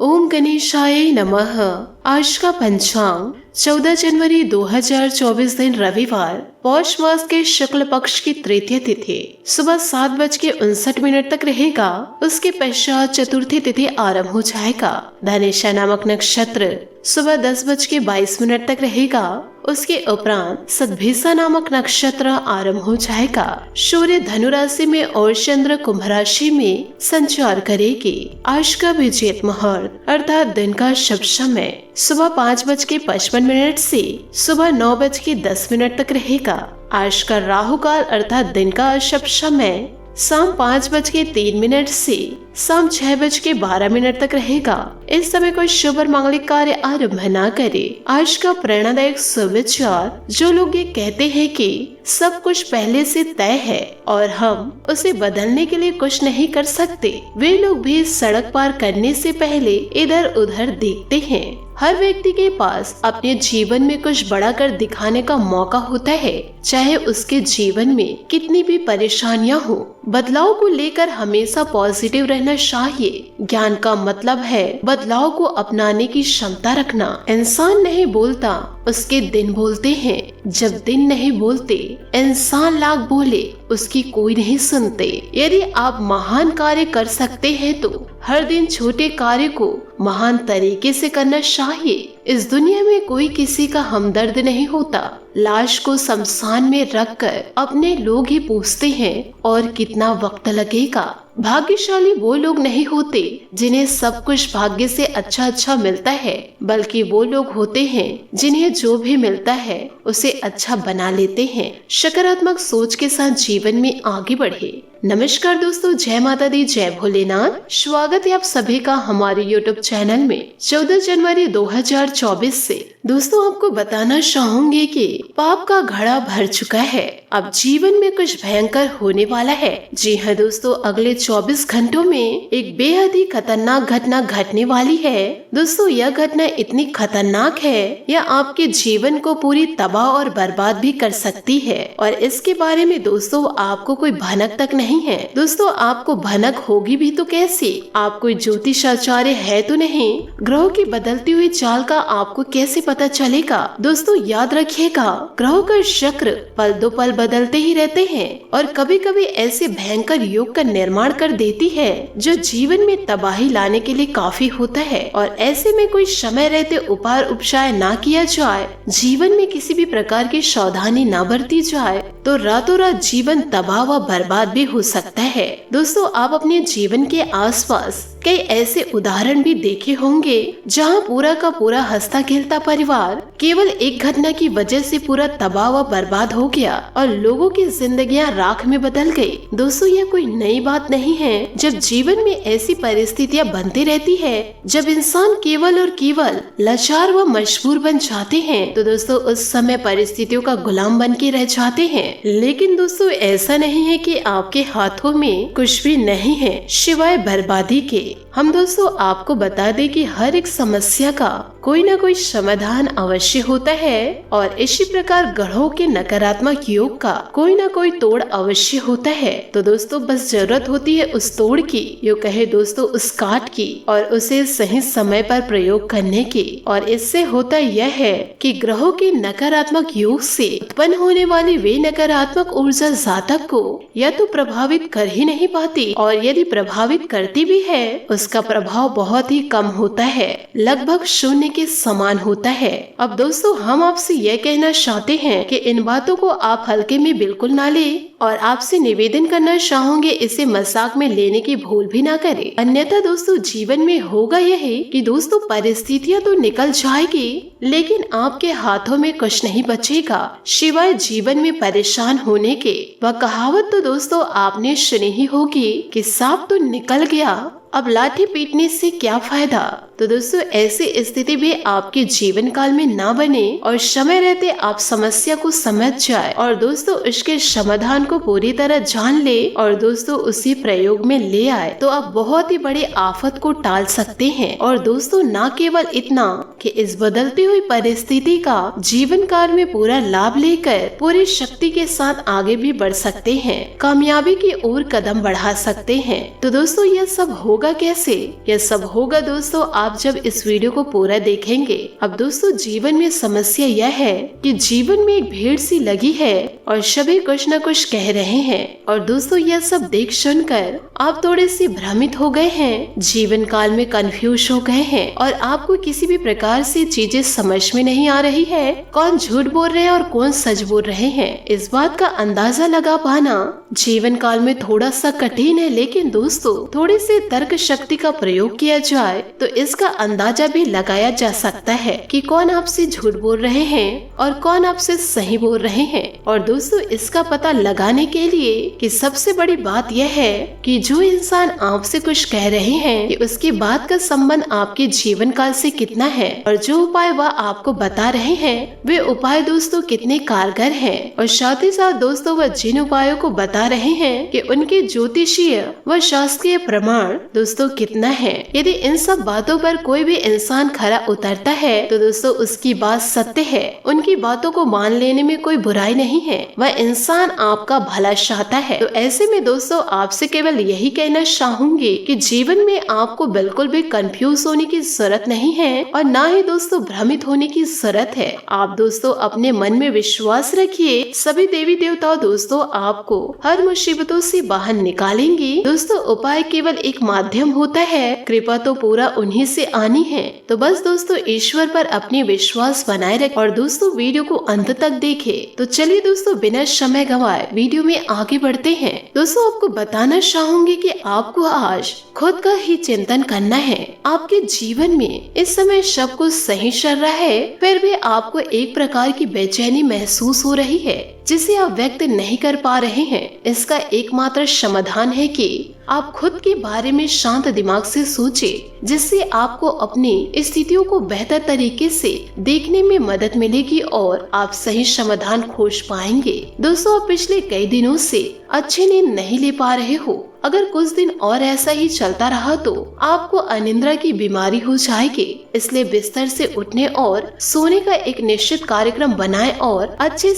ओम गणेशाय नमः। आज का पंचांग 14 जनवरी 2024 दिन रविवार, पौष मास के शुक्ल पक्ष की तृतीय तिथि सुबह 7:59 तक रहेगा। उसके पश्चात चतुर्थी तिथि आरंभ हो जाएगा। धनेशा नामक नक्षत्र सुबह 10:22 तक रहेगा। उसके उपरांत सद्भिसा नामक नक्षत्र आरंभ हो जाएगा। सूर्य धनु राशि में और चंद्र कुंभ राशि में संचार करेगी। आज का विजेत मुहूर्त अर्थात दिन का शुभ समय सुबह 5:55 से सुबह 9:10 तक रहेगा। आज का राहु काल अर्थात दिन का अशुभ समय शाम 5:03 से शाम 6:12 तक रहेगा। इस समय कोई शुभ और मांगलिक कार्य आरंभ न करे। आज का प्रेरणादायक सुविचार, जो लोग ये कहते हैं कि सब कुछ पहले से तय है और हम उसे बदलने के लिए कुछ नहीं कर सकते, वे लोग भी सड़क पार करने से पहले इधर उधर देखते हैं। हर व्यक्ति के पास अपने जीवन में कुछ बड़ा कर दिखाने का मौका होता है, चाहे उसके जीवन में कितनी भी परेशानियां हो। बदलाव को लेकर हमेशा पॉजिटिव रहना चाहिए। ज्ञान का मतलब है बदलाव को अपनाने की क्षमता रखना। इंसान नहीं बोलता, उसके दिन बोलते हैं। जब दिन नहीं बोलते, इंसान लाख बोले, उसकी कोई नहीं सुनते। यदि आप महान कार्य कर सकते हैं तो हर दिन छोटे कार्य को महान तरीके से करना चाहिए। इस दुनिया में कोई किसी का हमदर्द नहीं होता। लाश को शमशान में रखकर अपने लोग ही पूछते हैं और कितना वक्त लगेगा। भाग्यशाली वो लोग नहीं होते जिन्हें सब कुछ भाग्य से अच्छा मिलता है, बल्कि वो लोग होते हैं जिन्हें जो भी मिलता है उसे अच्छा बना लेते हैं। सकारात्मक सोच के साथ जीवन में आगे बढ़े। नमस्कार दोस्तों, जय माता दी, जय भोलेनाथ। स्वागत है आप सभी का हमारे YouTube चैनल में। 14 जनवरी 2024 से दोस्तों आपको बताना चाहूंगी कि पाप का घड़ा भर चुका है। अब जीवन में कुछ भयंकर होने वाला है। जी हाँ दोस्तों, अगले 24 घंटों में एक बेहद ही खतरनाक घटना घटने वाली है। दोस्तों यह घटना इतनी खतरनाक है, यह आपके जीवन को पूरी तबाह और बर्बाद भी कर सकती है। और इसके बारे में दोस्तों आपको कोई भनक तक नहीं है। दोस्तों आपको भनक होगी भी तो कैसे? आप कोई ज्योतिषाचार्य है तो नहीं। ग्रहों की बदलती हुई चाल का आपको कैसे पता चलेगा? दोस्तों याद रखिएगा, ग्रहों का चक्र पल दो पल बदलते ही रहते हैं और कभी कभी ऐसे भयंकर योग का निर्माण कर देती है जो जीवन में तबाही लाने के लिए काफी होता है। और ऐसे में कोई समय रहते उपाय उपचार ना किया जाए, जीवन में किसी भी प्रकार की सावधानी ना बरती जाए तो रातों रात जीवन तबाह व बर्बाद भी हो सकता है। दोस्तों आप अपने जीवन के आसपास कई ऐसे उदाहरण भी देखे होंगे जहां पूरा का पूरा हंसता खेलता परिवार केवल एक घटना की वजह से पूरा तबाह व बर्बाद हो गया और लोगों की जिंदगियां राख में बदल गई। दोस्तों यह कोई नई बात नहीं है। जब जीवन में ऐसी परिस्थितियां बनती रहती है, जब इंसान केवल और केवल लाचार व मजबूर बन जाते हैं, तो दोस्तों उस समय परिस्थितियों का गुलाम बन के रह जाते हैं। लेकिन दोस्तों ऐसा नहीं है कि आपके हाथों में कुछ भी नहीं है सिवाय बर्बादी के। हम दोस्तों आपको बता दें कि हर एक समस्या का कोई ना कोई समाधान अवश्य होता है और इसी प्रकार ग्रहों के नकारात्मक योग का कोई ना कोई तोड़ अवश्य होता है। तो दोस्तों बस जरूरत होती है उस तोड़ की, यो कहे दोस्तों उस काट की, और उसे सही समय पर प्रयोग करने की। और इससे होता यह है कि ग्रहों के नकारात्मक योग से उत्पन्न होने वाली वे नकारात्मक ऊर्जा जातक को या तो प्रभावित कर ही नहीं पाती, और यदि प्रभावित करती भी है उसका प्रभाव बहुत ही कम होता है, लगभग शून्य के समान होता है। अब दोस्तों हम आपसे यह कहना चाहते हैं कि इन बातों को आप हल्के में बिल्कुल ना ले और आपसे निवेदन करना चाहूंगे इसे मजाक में लेने की भूल भी ना करें। अन्यथा दोस्तों जीवन में होगा यही कि दोस्तों परिस्थितियां तो निकल जाएगी, लेकिन आपके हाथों में कुछ नहीं बचेगा सिवाय जीवन में परेशान होने के। वह कहावत तो दोस्तों आपने सुनी ही होगी कि सांप तो निकल गया, अब लाठी पीटने से क्या फायदा। तो दोस्तों ऐसी स्थिति भी आपके जीवन काल में ना बने और समय रहते आप समस्या को समझ जाए और दोस्तों उसके समाधान को पूरी तरह जान ले और दोस्तों उसी प्रयोग में ले आए, तो आप बहुत ही बड़ी आफत को टाल सकते हैं। और दोस्तों ना केवल इतना कि इस बदलती हुई परिस्थिति का जीवन काल में पूरा लाभ लेकर पूरी शक्ति के साथ आगे भी बढ़ सकते हैं, कामयाबी की ओर कदम बढ़ा सकते हैं। तो दोस्तों यह सब हो होगा कैसे? यह सब होगा दोस्तों आप जब इस वीडियो को पूरा देखेंगे। अब दोस्तों जीवन में समस्या यह है कि जीवन में एक भीड़ सी लगी है और सभी कुछ न कुछ कह रहे हैं और दोस्तों यह सब देख सुनकर आप थोड़े से भ्रमित हो गए हैं, जीवन काल में कंफ्यूज हो गए हैं और आपको किसी भी प्रकार से चीजें समझ में नहीं आ रही है। कौन झूठ बोल रहे हैं और कौन सच बोल रहे हैं, इस बात का अंदाजा लगा पाना जीवन काल में थोड़ा सा कठिन है। लेकिन दोस्तों थोड़ी सी तर्क शक्ति का प्रयोग किया जाए तो इसका अंदाजा भी लगाया जा सकता है कि कौन आपसे झूठ बोल रहे हैं और कौन आपसे सही बोल रहे हैं। और दोस्तों इसका पता लगाने के लिए कि सबसे बड़ी बात यह है कि जो इंसान आपसे कुछ कह रहे हैं कि उसकी बात का संबंध आपके जीवन काल से कितना है और जो उपाय वह आपको बता रहे हैं वे उपाय दोस्तों कितने कारगर हैं और साथ ही साथ दोस्तों वह जिन उपायों को बता रहे हैं कि उनके ज्योतिषीय व शास्त्रीय प्रमाण दोस्तों कितना है। यदि इन सब बातों पर कोई भी इंसान खरा उतरता है तो दोस्तों उसकी बात सत्य है, उनकी बातों को मान लेने में कोई बुराई नहीं है, वह इंसान आपका भला चाहता है। तो ऐसे में दोस्तों आपसे केवल यही कहना चाहूंगी कि जीवन में आपको बिल्कुल भी कंफ्यूज होने की जरूरत नहीं है और ना ही दोस्तों भ्रमित होने की जरूरत है। आप दोस्तों अपने मन में विश्वास रखिए, सभी देवी देवता दोस्तों आपको हर मुसीबतों से बाहर निकालेंगे। दोस्तों उपाय केवल एक माध्यम होता है, कृपा तो पूरा उन्हीं से आनी है। तो बस दोस्तों ईश्वर पर अपनी विश्वास बनाए रखें और दोस्तों वीडियो को अंत तक देखें। तो चलिए दोस्तों बिना समय गंवाए वीडियो में आगे बढ़ते हैं। दोस्तों आपको बताना चाहूंगी कि आपको आज खुद का ही चिंतन करना है। आपके जीवन में इस समय सब कुछ सही चल रहा है, फिर भी आपको एक प्रकार की बेचैनी महसूस हो रही है जिसे आप व्यक्त नहीं कर पा रहे हैं। इसका एकमात्र समाधान है कि आप खुद के बारे में शांत दिमाग से सोचें, जिससे आपको अपनी स्थितियों को बेहतर तरीके से देखने में मदद मिलेगी और आप सही समाधान खोज पाएंगे। दोस्तों आप पिछले कई दिनों से अच्छी नींद नहीं ले पा रहे हो, अगर कुछ दिन और ऐसा ही चलता रहा तो आपको अनिद्रा की बीमारी हो जाएगी। इसलिए बिस्तर से उठने और सोने का एक निश्चित कार्यक्रम बनाएं और अच्छे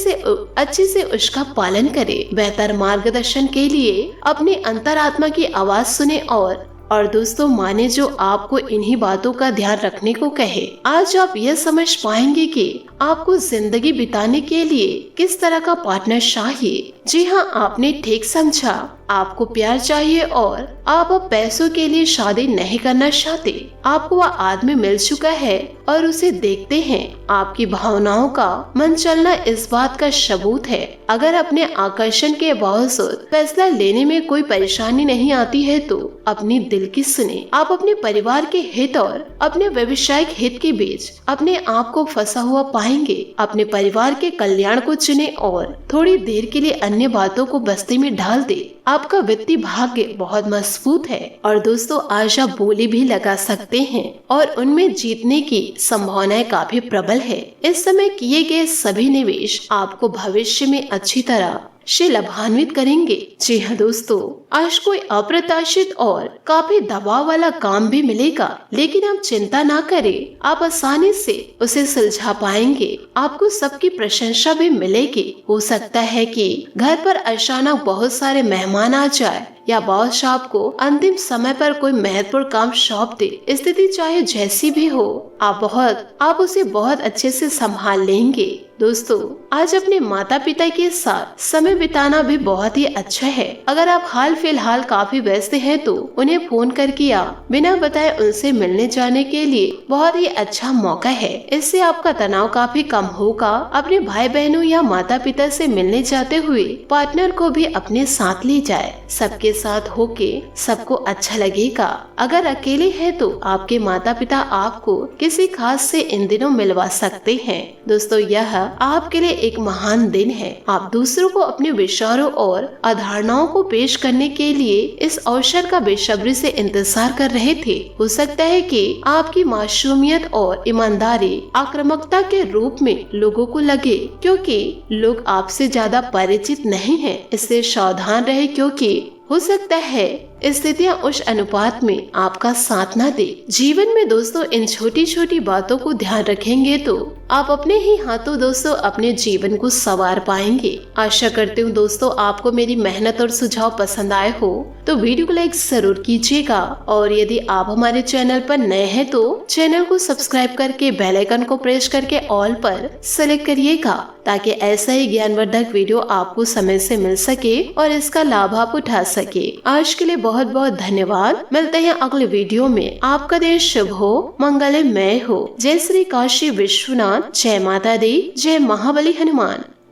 से उसका पालन करें। बेहतर मार्गदर्शन के लिए अपने अंतरात्मा की आवाज सुने और दोस्तों माने जो आपको इन्हीं बातों का ध्यान रखने को कहे। आज आप यह समझ पाएंगे कि आपको जिंदगी बिताने के लिए किस तरह का पार्टनर चाहिए। जी हाँ, आपने ठीक समझा, आपको प्यार चाहिए और आप अब पैसों के लिए शादी नहीं करना चाहते। आपको वह आदमी मिल चुका है और उसे देखते हैं। आपकी भावनाओं का मन चलना इस बात का सबूत है। अगर अपने आकर्षण के बावजूद फैसला लेने में कोई परेशानी नहीं आती है तो अपनी दिल की सुने। आप अपने परिवार के हित और अपने व्यवसायिक हित के बीच अपने आप को फंसा हुआ पाएंगे। अपने परिवार के कल्याण को चुने और थोड़ी देर के लिए अन्य बातों को बस्ती में डाल दे। आपका वित्तीय भाग्य बहुत मजबूत है और दोस्तों आज आप बोली भी लगा सकते हैं और उनमें जीतने की संभावनाएं काफी प्रबल है। इस समय किए गए सभी निवेश आपको भविष्य में अच्छी तरह से लाभान्वित करेंगे। जी हाँ दोस्तों, आज कोई अप्रत्याशित और काफी दबाव वाला काम भी मिलेगा, लेकिन आप चिंता ना करें, आप आसानी से उसे सुलझा पाएंगे। आपको सबकी प्रशंसा भी मिलेगी। हो सकता है कि घर पर अचानक बहुत सारे मेहमान आ जाए या बॉस आपको अंतिम समय पर कोई महत्वपूर्ण काम सौंप दे। स्थिति चाहे जैसी भी हो, आप उसे बहुत अच्छे से संभाल लेंगे। दोस्तों आज अपने माता पिता के साथ समय बिताना भी बहुत ही अच्छा है। अगर आप हाल फिलहाल काफी व्यस्त हैं तो उन्हें फोन करके या बिना बताए उनसे मिलने जाने के लिए बहुत ही अच्छा मौका है। इससे आपका तनाव काफी कम होगा। अपने भाई बहनों या माता पिता से मिलने जाते हुए पार्टनर को भी अपने साथ ले जाए। सबके साथ होके सबको अच्छा लगेगा। अगर अकेले है तो आपके माता पिता आपको किसी खास से इन दिनों मिलवा सकते हैं। दोस्तों यह आपके लिए एक महान दिन है। आप दूसरों को अपने विचारों और अवधारणाओं को पेश करने के लिए इस अवसर का बेसब्री से इंतजार कर रहे थे। हो सकता है कि आपकी मासूमियत और ईमानदारी आक्रामकता के रूप में लोगों को लगे, क्योंकि लोग आपसे ज्यादा परिचित नहीं हैं। इससे सावधान रहे, क्योंकि हो सकता है स्थितियाँ उस अनुपात में आपका साथ ना दे। जीवन में दोस्तों इन छोटी छोटी बातों को ध्यान रखेंगे तो आप अपने ही हाथों दोस्तों अपने जीवन को संवार पाएंगे। आशा करती हूँ दोस्तों आपको मेरी मेहनत और सुझाव पसंद आए हो तो वीडियो को लाइक जरूर कीजिएगा, और यदि आप हमारे चैनल पर नए हैं तो चैनल को सब्सक्राइब करके बेल आइकन को प्रेस करके ऑल पर सेलेक्ट करिएगा, ताकि ऐसा ही ज्ञानवर्धक वीडियो आपको समय से मिल सके और इसका लाभ आप उठा सके। आज के लिए बहुत बहुत धन्यवाद। मिलते हैं अगले वीडियो में। आपका दिन शुभ हो, मंगलमय हो। जय श्री काशी विश्वनाथ, जय माता दी, जय महाबली हनुमान।